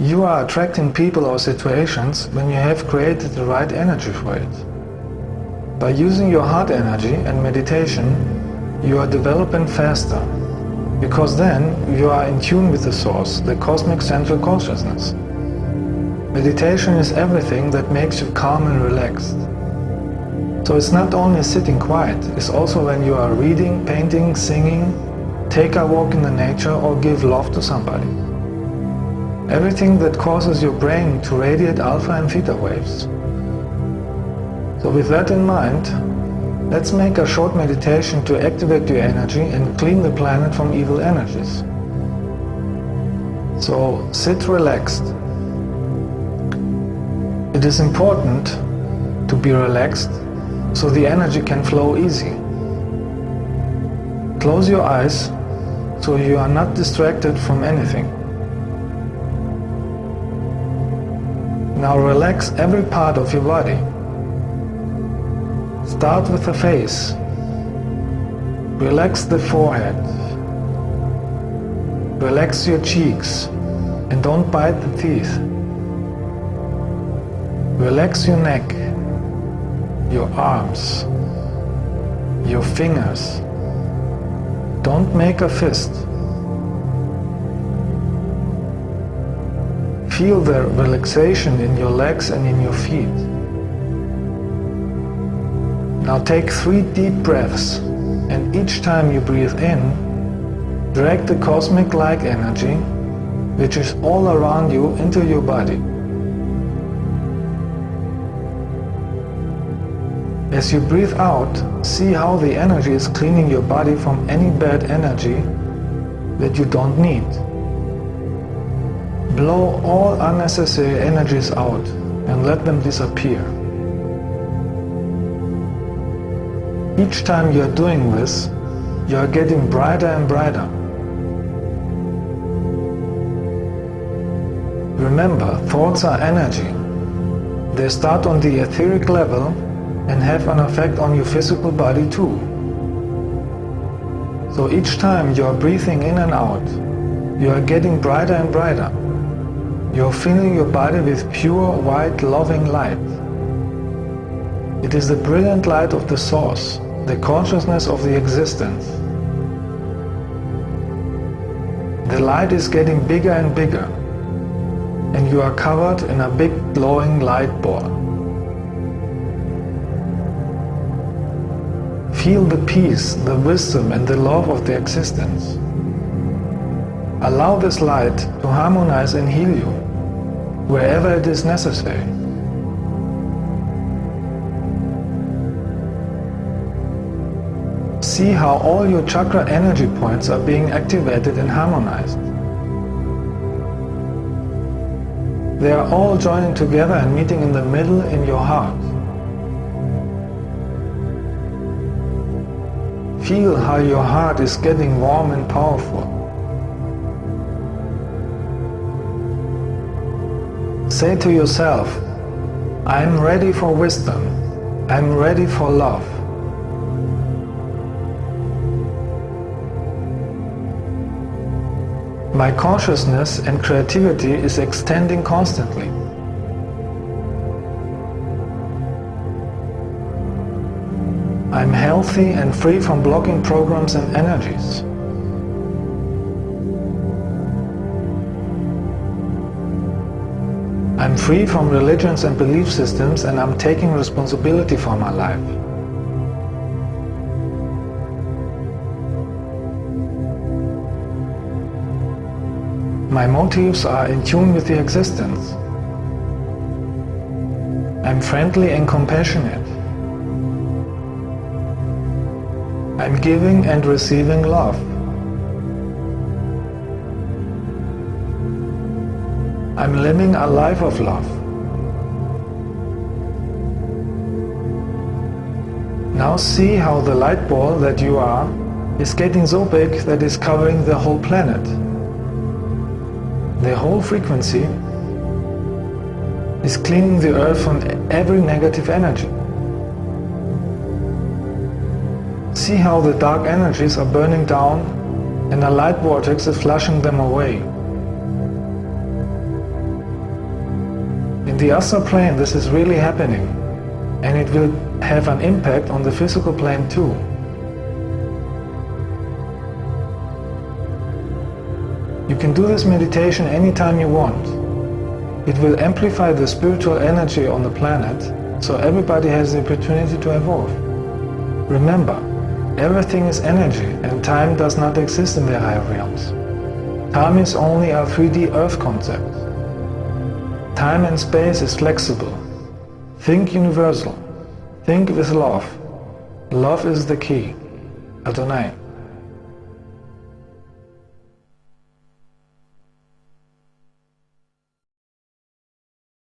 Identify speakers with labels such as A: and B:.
A: You are attracting people or situations when you have created the right energy for it. By using your heart energy and meditation, you are developing faster, because then you are in tune with the source, the cosmic central consciousness. Meditation is everything that makes you calm and relaxed. So it's not only sitting quiet, it's also when you are reading, painting, singing, take a walk in the nature or give love to somebody. Everything that causes your brain to radiate alpha and theta waves. So with that in mind, let's make a short meditation to activate your energy and clean the planet from evil energies. So sit relaxed. It is important to be relaxed so the energy can flow easy. Close your eyes so you are not distracted from anything. Now relax every part of your body. Start with the face. Relax the forehead. Relax your cheeks and don't bite the teeth. Relax your neck, your arms, your fingers. Don't make a fist. Feel the relaxation in your legs and in your feet. Now take 3 deep breaths, and each time you breathe in, drag the cosmic light energy, which is all around you, into your body. As you breathe out, see how the energy is cleaning your body from any bad energy that you don't need. Blow all unnecessary energies out and let them disappear. Each time you are doing this, you are getting brighter and brighter. Remember, thoughts are energy. They start on the etheric level and have an effect on your physical body too. So each time you are breathing in and out, you are getting brighter and brighter. You are filling your body with pure, white, loving light. It is the brilliant light of the source, the consciousness of the existence. The light is getting bigger and bigger, and you are covered in a big glowing light ball. Feel the peace, the wisdom and the love of the existence. Allow this light to harmonize and heal you, wherever it is necessary. See how all your chakra energy points are being activated and harmonized. They are all joining together and meeting in the middle in your heart. Feel how your heart is getting warm and powerful. Say to yourself, I am ready for wisdom. I am ready for love. My consciousness and creativity is extending constantly. I'm healthy and free from blocking programs and energies. I'm free from religions and belief systems, and I'm taking responsibility for my life. My motives are in tune with the existence. I'm friendly and compassionate. I'm giving and receiving love. I'm living a life of love. Now see how the light ball that you are is getting so big that it's covering the whole planet. The whole frequency is cleaning the earth from every negative energy. See how the dark energies are burning down and a light vortex is flushing them away. In the astral plane this is really happening, and it will have an impact on the physical plane too. You can do this meditation anytime you want. It will amplify the spiritual energy on the planet, so everybody has the opportunity to evolve. Remember, everything is energy, and time does not exist in the higher realms. Time is only a 3D Earth concept. Time and space is flexible. Think universal. Think with love. Love is the key. Adonai.